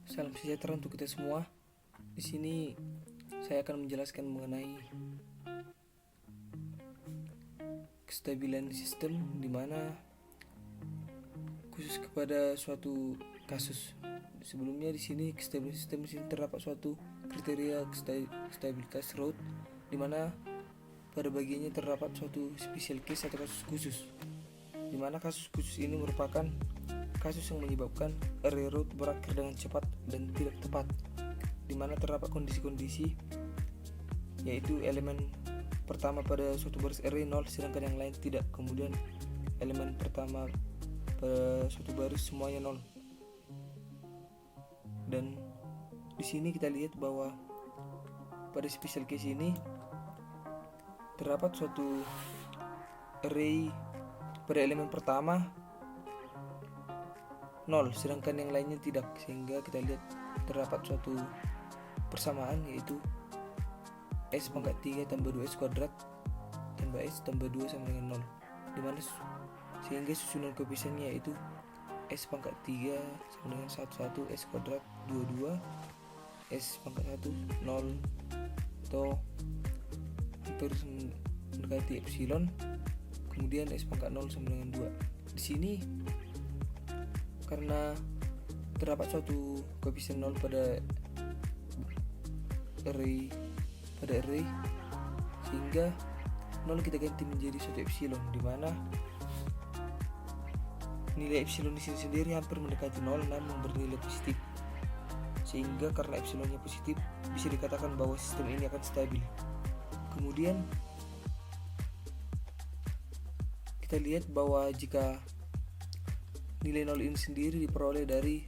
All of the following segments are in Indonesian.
Salam sejahtera untuk kita semua. Di sini saya akan menjelaskan mengenai kestabilan sistem, di mana khusus kepada suatu kasus. Sebelumnya di sini kestabilan sistem di sini terdapat suatu kriteria stabilitas root, di mana pada bagiannya terdapat suatu special case atau kasus khusus, di mana kasus khusus ini merupakan kasus yang menyebabkan array root berakhir dengan cepat dan tidak tepat, di mana terdapat kondisi-kondisi yaitu elemen pertama pada suatu baris array 0 sedangkan yang lain tidak. Kemudian elemen pertama pada suatu baris semuanya 0. Dan di sini kita lihat bahwa pada special case ini terdapat suatu array pada elemen pertama 0 sedangkan yang lainnya tidak, sehingga kita lihat terdapat suatu persamaan yaitu S pangkat 3 tambah 2S kuadrat tambah S tambah 2 sama dengan 0, dimana sehingga susunan koefisiennya yaitu S pangkat 3 sama dengan 11 S kuadrat 22 S pangkat 1 0 atau hampir mendekati epsilon, kemudian S pangkat 0 sama dengan 2. Di sini karena terdapat suatu koefisien 0 pada array sehingga 0 kita ganti menjadi suatu epsilon, di mana nilai epsilon di sini sendiri hampir mendekati 0 namun bernilai positif, sehingga karena epsilonnya positif bisa dikatakan bahwa sistem ini akan stabil. Kemudian kita lihat bahwa jika nilai 0 ini sendiri diperoleh dari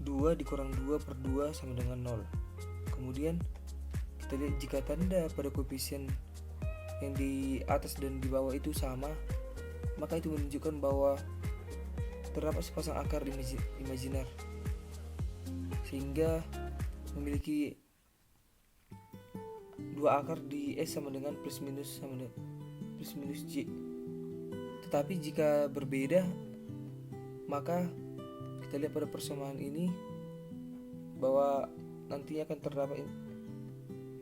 2 dikurang 2 per 2 sama dengan 0. Kemudian kita lihat jika tanda pada koefisien yang di atas dan di bawah itu sama, maka itu menunjukkan bahwa terdapat sepasang akar imajiner sehingga memiliki dua akar di S sama dengan plus minus J. Tetapi jika berbeda, maka kita lihat pada persamaan ini bahwa nantinya akan terdapat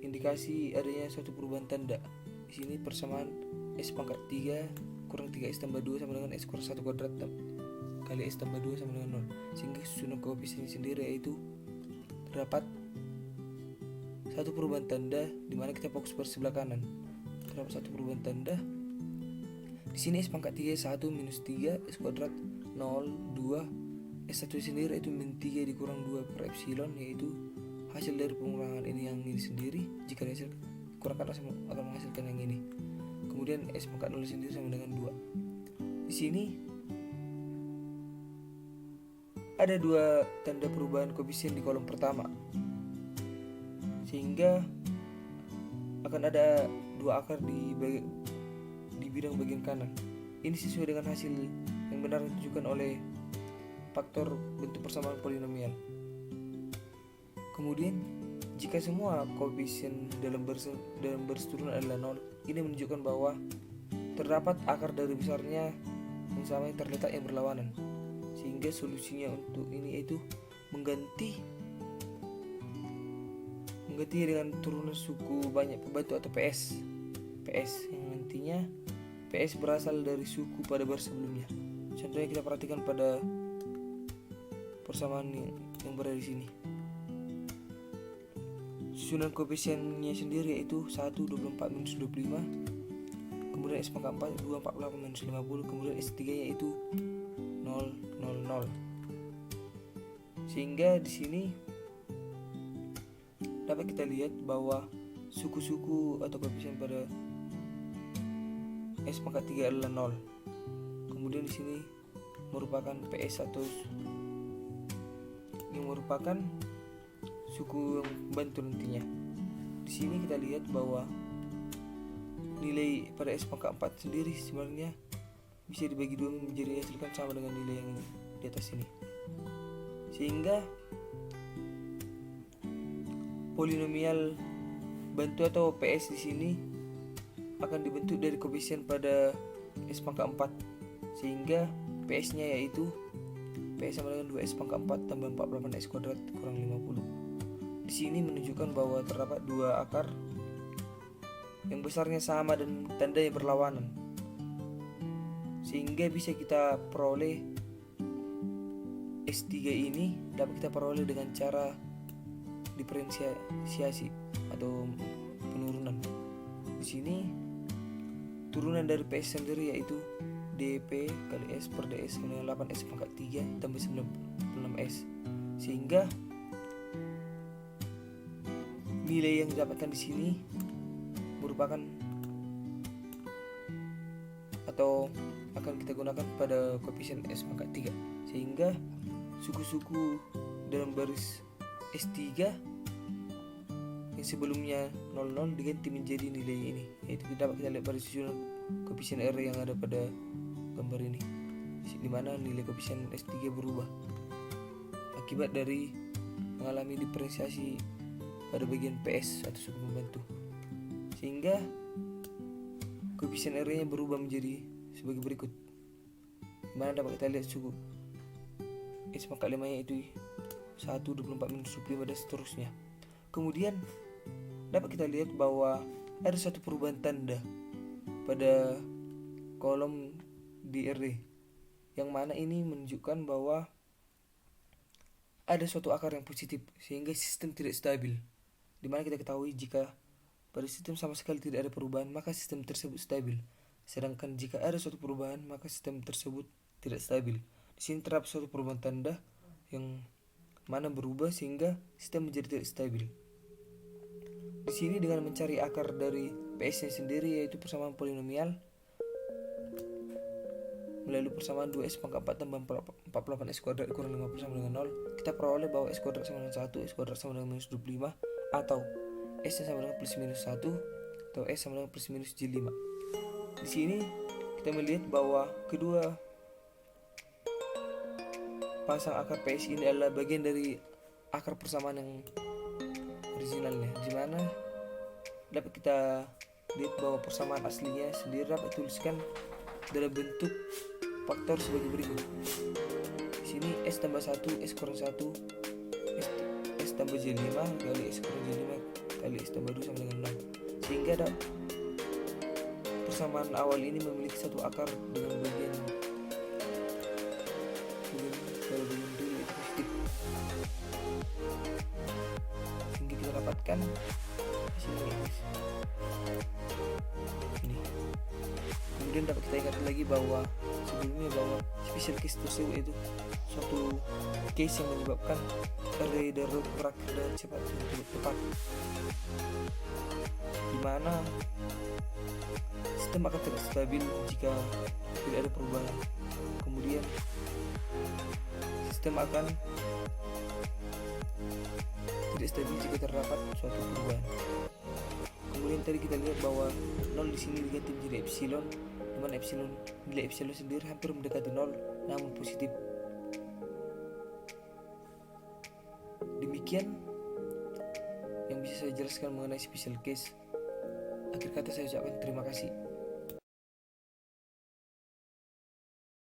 indikasi adanya suatu perubahan tanda. Di sini persamaan S pangkat 3 kurang 3S tambah 2 sama dengan S kurang 1 kuadrat kali S tambah 2 sama dengan 0, sehingga susunan koefisien sendiri yaitu terdapat satu perubahan tanda, di mana kita fokus pada sebelah kanan. Terdapat satu perubahan tanda. Di sini S pangkat 3 1 minus 3 S kuadrat 0 2 S1 sendiri itu min 3 dikurang 2 per epsilon, yaitu hasil dari pengurangan ini yang ini sendiri. Jika dihasil kurangkan akan menghasilkan yang ini. Kemudian S pangkat 0 sendiri sama dengan 2. Di sini ada dua tanda perubahan koefisien di kolom pertama, sehingga akan ada dua akar di bidang bagian kanan. Ini sesuai dengan hasil yang benar ditunjukkan oleh faktor bentuk persamaan polinomial. Kemudian jika semua koefisien dalam baris turun adalah 0, ini menunjukkan bahwa terdapat akar dari besarnya yang sama yang terletak yang berlawanan, sehingga solusinya untuk ini yaitu mengganti dengan turunan suku banyak pembantu atau PS yang nantinya PS berasal dari suku pada baris sebelumnya. Contohnya kita perhatikan pada persamaan yang berada di sini. Susunan koefisiennya sendiri yaitu 1 24 minus 25, kemudian S pangkat 4 2 48 minus 50, kemudian S3 yaitu 0 0 0. Sehingga di sini dapat kita lihat bahwa suku-suku atau koefisien pada S pangkat 3 adalah 0. Kemudian di sini merupakan PS atau yang merupakan suku yang bantu nantinya. Di sini kita lihat bahwa nilai pada S pangkat 4 sendiri sebenarnya bisa dibagi dua menjadi hasilkan sama dengan nilai yang di atas ini, sehingga polinomial bantu atau PS di sini akan dibentuk dari koefisien pada S pangkat 4, sehingga PS-nya yaitu PS sama dengan 2S pangkat 4 tambah 48S kuadrat kurang 50. Di sini menunjukkan bahwa terdapat dua akar yang besarnya sama dan tandanya berlawanan, sehingga bisa kita peroleh S3 ini dapat kita peroleh dengan cara diferensiasi atau penurunan. Di sini turunan dari PS sendiri yaitu dP kali S per DS sama dengan 8S pangkat 3 tambah 96S, sehingga nilai yang didapatkan di sini merupakan atau akan kita gunakan pada koefisien S pangkat 3, sehingga suku-suku dalam baris S3 yang sebelumnya 00 diganti menjadi nilai ini, yaitu dapat kita lihat pada susunan koefisien R yang ada pada gambar ini, di mana nilai koefisien S3 berubah akibat dari mengalami diferensiasi pada bagian PS atau suku pembantu, sehingga koefisien R-nya berubah menjadi sebagai berikut, di mana dapat kita lihat suku S pangkat 5 nya itu 1, 24 minus 25 dan seterusnya. Kemudian dapat kita lihat bahwa ada suatu perubahan tanda pada kolom di R, yang mana ini menunjukkan bahwa ada suatu akar yang positif, sehingga sistem tidak stabil. Dimana kita ketahui jika pada sistem sama sekali tidak ada perubahan, maka sistem tersebut stabil. Sedangkan jika ada suatu perubahan, maka sistem tersebut tidak stabil. Di sini terdapat suatu perubahan tanda yang mana berubah sehingga sistem menjadi tidak stabil. Di sini dengan mencari akar dari PS-nya sendiri, yaitu persamaan polinomial melalui persamaan 2S pangkat 4 tambah 48S kuadrat kurang 50 sama dengan 0, kita peroleh bahwa S kuadrat sama dengan 1, S kuadrat sama dengan minus 25, atau S sama dengan plus minus 1, atau S sama dengan plus minus J5. Di sini kita melihat bahwa kedua pasang akar PS ini adalah bagian dari akar persamaan yang originalnya, di mana dapat kita lihat bahwa persamaan aslinya sendiri dapat tuliskan dalam bentuk faktor sebagai berikut. Di sini S tambah 1, S kurang 1, S tambah J5 kali S kurang J5 kali S tambah 2 sama dengan 6, sehingga persamaan awal ini memiliki satu akar dengan bagian real itu positif, sehingga kita dapatkan hasilnya ini. Kemudian dapat kita ingat lagi bahwa sebelumnya bahwa special case tersebut itu suatu case yang menyebabkan array darurat berakhir dengan cepat dan tepat, di mana sistem akan tidak stabil jika tidak ada perubahan. Kemudian sistem akan tidak stabil jika terdapat suatu perubahan. Kemudian tadi kita lihat bahwa 0 di sini diganti menjadi epsilon, di mana nilai epsilon sendiri hampir mendekati 0 namun positif. Demikian yang bisa saya jelaskan mengenai special case. Akhir kata saya ucapkan terima kasih.